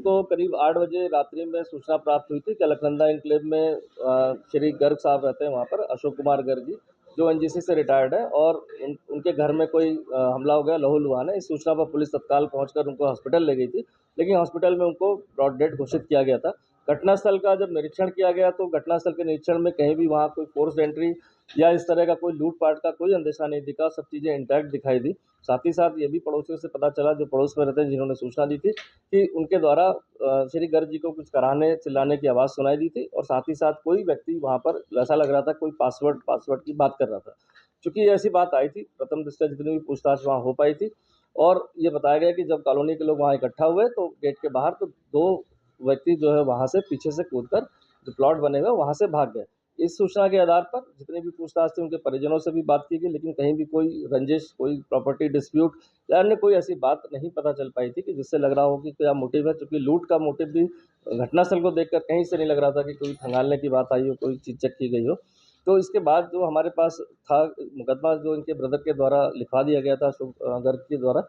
को करीब 8 बजे रात्रि में सूचना प्राप्त हुई थी कि अलकनंदा एन्क्लेव में श्री गर्ग साहब रहते हैं वहाँ पर, अशोक कुमार गर्ग जी, जो एनजीसी से रिटायर्ड है, और उनके घर में कोई हमला हो गया, लहू-लुहान है। इस सूचना पर पुलिस तत्काल पहुंचकर उनको हॉस्पिटल ले गई थी, लेकिन हॉस्पिटल में उनको ब्रॉड डेड घोषित किया गया था। घटनास्थल का जब निरीक्षण किया गया तो घटनास्थल के निरीक्षण में कहीं भी वहाँ कोई फोर्स्ड एंट्री या इस तरह का कोई लूट-पाट का कोई अंदेशा नहीं दिखा, सब चीज़ें इंटैक्ट दिखाई दी। साथ ही साथ ये भी पड़ोसियों से पता चला, जो पड़ोस में रहते हैं, जिन्होंने सूचना दी थी, कि उनके द्वारा श्री गर्ग जी को कुछ कराहने, चिल्लाने की आवाज़ सुनाई दी थी, और साथ ही साथ कोई व्यक्ति वहाँ पर ऐसा लग रहा था कोई पासवर्ड की बात कर रहा था। चूँकि ऐसी बात आई थी, प्रथम दृष्टया जितनी भी पूछताछ वहाँ हो पाई थी, और ये बताया गया कि जब कॉलोनी के लोग वहाँ इकट्ठा हुए तो गेट के बाहर तो 2 व्यक्ति जो है वहाँ से पीछे से कूदकर, जो प्लॉट बने हुए हैं, वहाँ से भाग गए। इस सूचना के आधार पर जितनी भी पूछताछ थी, उनके परिजनों से भी बात की गई, लेकिन कहीं भी कोई रंजिश, कोई प्रॉपर्टी डिस्प्यूट या अन्य कोई ऐसी बात नहीं पता चल पाई थी कि जिससे लग रहा हो कि क्या मोटिव है। चूँकि लूट का मोटिव भी घटनास्थल को देखकर कहीं से नहीं लग रहा था कि कोई खंगालने की बात आई हो, कोई चीज़ चेक की गई हो। तो इसके बाद जो हमारे पास था मुकदमा, जो इनके ब्रदर के द्वारा लिखवा दिया गया था, अशोक गर्ग के द्वारा।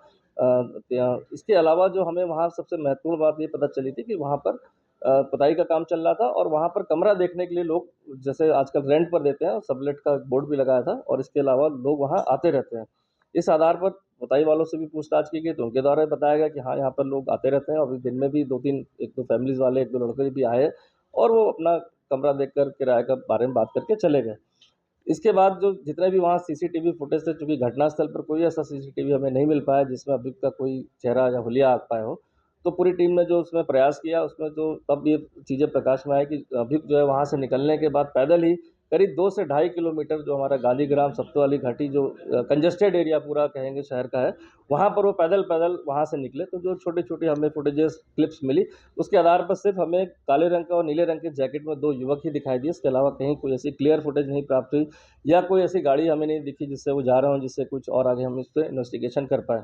इसके अलावा जो हमें वहाँ सबसे महत्वपूर्ण बात ये पता चली थी कि वहाँ पर पुताई का काम चल रहा था, और वहाँ पर कमरा देखने के लिए लोग, जैसे आजकल रेंट पर देते हैं, सबलेट का बोर्ड भी लगाया था, और इसके अलावा लोग वहाँ आते रहते हैं। इस आधार पर पुताई वालों से भी पूछताछ की गई, तो उनके द्वारा बताया गया कि हाँ, यहाँ पर लोग आते रहते हैं, और दिन में भी 2-3 1-2 फैमिलीज़ वाले, 1-2 लड़के भी आए, और वो अपना कमरा देखकर किराए के बारे में बात करके चले गए। इसके बाद जो जितने भी वहाँ सीसीटीवी फुटेज थे, चूँकि घटनास्थल पर कोई ऐसा सीसीटीवी हमें नहीं मिल पाया जिसमें अभियुक्त का कोई चेहरा या हुलिया आ पाया हो, तो पूरी टीम ने जो उसमें प्रयास किया, उसमें जो तब ये चीज़ें प्रकाश में आई कि अभियुक्त जो है वहाँ से निकलने के बाद पैदल ही करीब 2 से ढाई किलोमीटर, जो हमारा गालीग्राम सत्तू घाटी, जो कंजेस्टेड एरिया पूरा कहेंगे शहर का है, वहाँ पर वो पैदल-पैदल वहाँ से निकले। तो जो छोटी-छोटी हमें फुटेजेस, क्लिप्स मिली, उसके आधार पर सिर्फ़ हमें काले रंग का और नीले रंग के जैकेट में 2 युवक ही दिखाई दिए। इसके अलावा कहीं कोई ऐसी क्लियर फुटेज नहीं प्राप्त हुई, या कोई ऐसी गाड़ी हमें नहीं दिखी जिससे वो जा रहे हों, जिससे कुछ और आगे हम इस पे इन्वेस्टिगेशन कर पाएँ।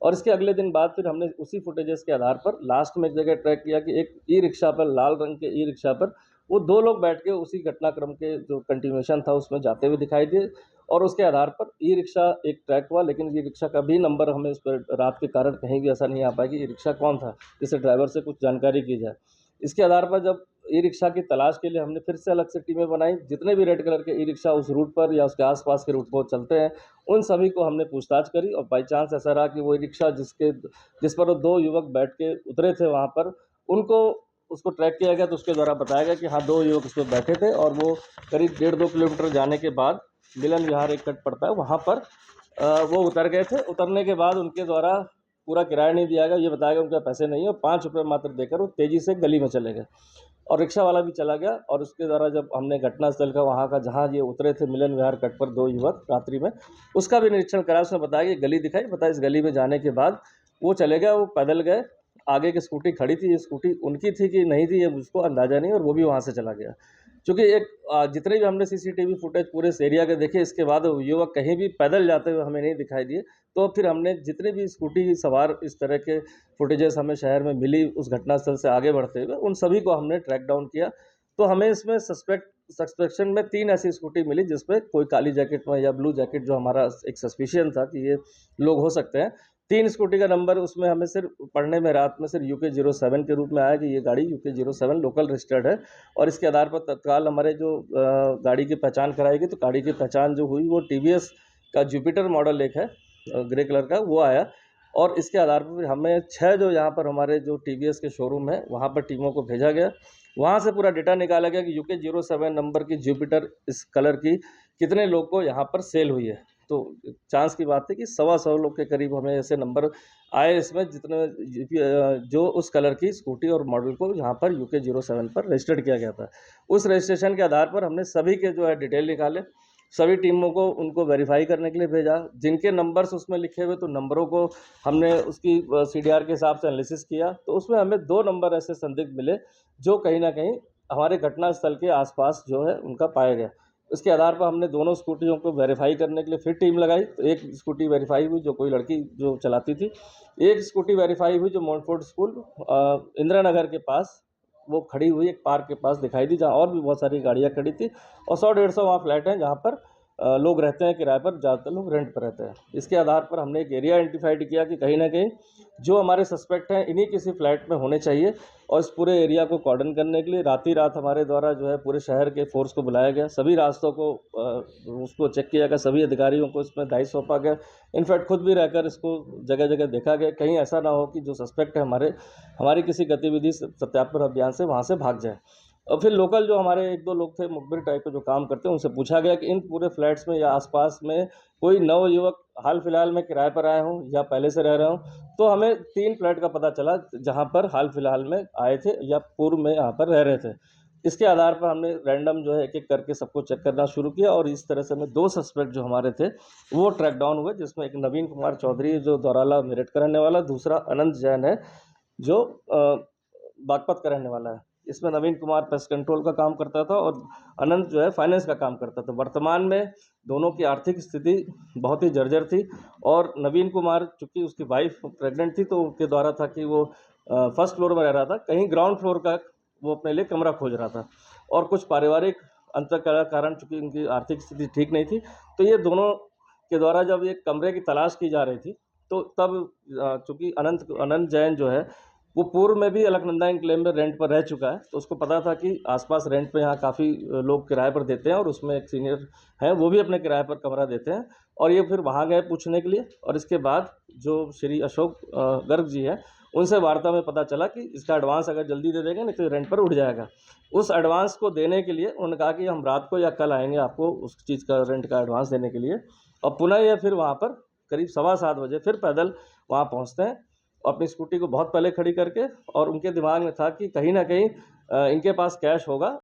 और इसके अगले दिन बाद फिर हमने उसी फुटेजेस के आधार पर लास्ट में एक जगह ट्रैक किया कि एक ई-रिक्शा पर, लाल रंग के ई-रिक्शा पर वो 2 लोग बैठ के उसी घटनाक्रम के जो कंटिन्यूएशन था उसमें जाते हुए दिखाई दिए, और उसके आधार पर ई-रिक्शा एक ट्रैक हुआ, लेकिन ई-रिक्शा का भी नंबर हमें उस पर रात के कारण कहीं भी ऐसा नहीं आ पाया कि ई-रिक्शा कौन था, जिससे ड्राइवर से कुछ जानकारी की जाए। इसके आधार पर जब ई-रिक्शा की तलाश के लिए हमने फिर से अलग से टीमें बनाई, जितने भी रेड कलर के ई-रिक्शा उस रूट पर या उसके आस-पास के रूट पर चलते हैं, उन सभी को हमने पूछताछ करी, और बाई चांस ऐसा रहा कि वो ई-रिक्शा जिस पर वो 2 युवक बैठ के उतरे थे वहाँ पर, उनको उसको ट्रैक किया गया, तो उसके द्वारा बताया गया कि हाँ, 2 युवक उसपे बैठे थे, और वो करीब डेढ़ 2 किलोमीटर जाने के बाद मिलन विहार एक कट पड़ता है, वहाँ पर वो उतर गए थे। उतरने के बाद उनके द्वारा पूरा किराया नहीं दिया गया, ये बताया गया उनके पास पैसे नहीं है, और ₹5 मात्र देकर वो तेज़ी से गली में चले गए, और रिक्शा वाला भी चला गया। और उसके द्वारा जब हमने घटनास्थल का, वहाँ का, जहाँ ये उतरे थे मिलन विहार कट पर 2 युवक रात्रि में, उसका भी निरीक्षण करा। उसमें बताया कि गली दिखाई, बताया इस गली में जाने के बाद वो चले गए, वो पैदल गए। आगे की स्कूटी खड़ी थी, ये स्कूटी उनकी थी कि नहीं थी, ये मुझको अंदाज़ा नहीं, और वो भी वहाँ से चला गया। चूँकि जितने भी हमने सीसीटीवी फुटेज पूरे इस एरिया के देखे, इसके बाद वो युवक कहीं भी पैदल जाते हुए हमें नहीं दिखाई दिए। तो फिर हमने जितने भी स्कूटी सवार इस तरह के फुटेजेस हमें शहर में मिली उस घटनास्थल से आगे बढ़ते हुए, उन सभी को हमने ट्रैक डाउन किया। तो हमें इसमें सस्पेक्शन में 3 ऐसी स्कूटी मिली जिसपे कोई काली जैकेट में या ब्लू जैकेट, जो हमारा एक सस्पिशन था कि ये लोग हो सकते हैं। 3 स्कूटी का नंबर उसमें हमें सिर्फ़ पढ़ने में रात में सिर्फ़ यूके 07 के रूप में आया कि ये गाड़ी यूके 07 लोकल रजिस्टर्ड है, और इसके आधार पर तत्काल हमारे जो गाड़ी की पहचान कराई गई, तो गाड़ी की पहचान जो हुई वो टीवीएस का जुपिटर मॉडल एक है, ग्रे कलर का, वो आया। और इसके आधार पर फिर हमें 6 जो यहाँ पर हमारे जो टीवीएस के शोरूम है, वहाँ पर टीमों को भेजा गया। वहाँ से पूरा डेटा निकाला गया कि यूके 07 नंबर की जुपिटर इस कलर की कितने लोग को यहाँ पर सेल हुई है। तो चांस की बात है कि 125 लोग के करीब हमें ऐसे नंबर आए इसमें, जो उस कलर की स्कूटी और मॉडल को यहाँ पर यूके 07 पर रजिस्टर्ड किया गया था। उस रजिस्ट्रेशन के आधार पर हमने सभी के जो है डिटेल निकाले, सभी टीमों को उनको वेरीफाई करने के लिए भेजा। जिनके नंबर्स उसमें लिखे हुए, तो नंबरों को हमने उसकी सीडीआर के हिसाब से एनालिसिस किया, तो उसमें हमें 2 नंबर ऐसे संदिग्ध मिले जो कहीं न कहीं हमारे घटनास्थल के आस-पास जो है उनका पाया गया। उसके आधार पर हमने दोनों स्कूटियों को वेरीफाई करने के लिए फिर टीम लगाई। तो एक स्कूटी वेरीफाई हुई जो कोई लड़की जो चलाती थी, एक स्कूटी वेरीफाई हुई जो मॉन्टफोर्ड स्कूल इंदिरा नगर के पास वो खड़ी हुई एक पार्क के पास दिखाई दी, जहाँ और भी बहुत सारी गाड़ियाँ खड़ी थी, और 100-150 वहाँ फ्लैट हैं जहाँ पर लोग रहते हैं किराए पर, ज़्यादातर लोग रेंट पर रहते हैं। इसके आधार पर हमने एक एरिया आइडेंटिफाइड किया कि कहीं न कहीं जो हमारे सस्पेक्ट हैं इन्हीं किसी फ्लैट में होने चाहिए, और इस पूरे एरिया को कॉर्डन करने के लिए रात हमारे द्वारा जो है पूरे शहर के फोर्स को बुलाया गया। सभी रास्तों को उसको चेक किया गया, सभी अधिकारियों को इसमें दायित्व सौंपा गया। इनफैक्ट खुद भी रहकर इसको जगह-जगह देखा गया, कहीं ऐसा ना हो कि जो सस्पेक्ट है हमारी किसी गतिविधि सत्यापन अभियान से वहाँ से भाग जाए। और फिर लोकल जो हमारे 1-2 लोग थे मुखबिर टाइप के जो काम करते हैं, उनसे पूछा गया कि इन पूरे फ्लैट्स में या आस-पास में कोई नवयुवक हाल-फिलहाल में किराए पर आए हों या पहले से रह रहे हों। तो हमें 3 फ्लैट का पता चला जहाँ पर हाल-फिलहाल में आए थे या पूर्व में यहाँ पर रह रहे थे। इसके आधार पर हमने रैंडम जो है एक-एक करके सबको चेक करना शुरू किया, और इस तरह से हमें 2 सस्पेक्ट जो हमारे थे वो ट्रैक डाउन हुए, जिसमें एक नवीन कुमार चौधरी जो दौराला मेरठ का रहने वाला, दूसरा अनंत जैन है जो बागपत का रहने वाला है। इसमें नवीन कुमार पेस्ट कंट्रोल का काम करता था और अनंत जो है फाइनेंस का काम करता था। वर्तमान में दोनों की आर्थिक स्थिति बहुत ही जर्जर थी, और नवीन कुमार चूँकि उसकी वाइफ़ प्रेग्नेंट थी, तो उनके द्वारा था कि वो फर्स्ट फ्लोर में रह रहा था, कहीं ग्राउंड फ्लोर का वो अपने लिए कमरा खोज रहा था, और कुछ पारिवारिक अंतर के कारण चूँकि उनकी आर्थिक स्थिति ठीक नहीं थी, तो ये दोनों के द्वारा जब एक कमरे की तलाश की जा रही थी, तो तब चूँकि अनंत जैन जो है वो पूर्व में भी अलकनंदा एन्क्लेव में रेंट पर रह चुका है, तो उसको पता था कि आस-पास रेंट पे यहाँ काफ़ी लोग किराए पर देते हैं, और उसमें एक सीनियर हैं, वो भी अपने किराए पर कमरा देते हैं। और ये फिर वहाँ गए पूछने के लिए, और इसके बाद जो श्री अशोक गर्ग जी हैं, उनसे वार्ता में पता चला कि इसका एडवांस अगर जल्दी दे देंगे नहीं तो रेंट पर उठ जाएगा। उस एडवांस को देने के लिए उन्होंने कहा कि हम रात को या कल आएँगे आपको उस चीज़ का रेंट का एडवांस देने के लिए, और पुनः ये फिर वहाँ पर करीब 7:15 बजे फिर पैदल वहाँ पहुँचते हैं, अपनी स्कूटी को बहुत पहले खड़ी करके, और उनके दिमाग में था कि कहीं न कहीं इनके पास कैश होगा।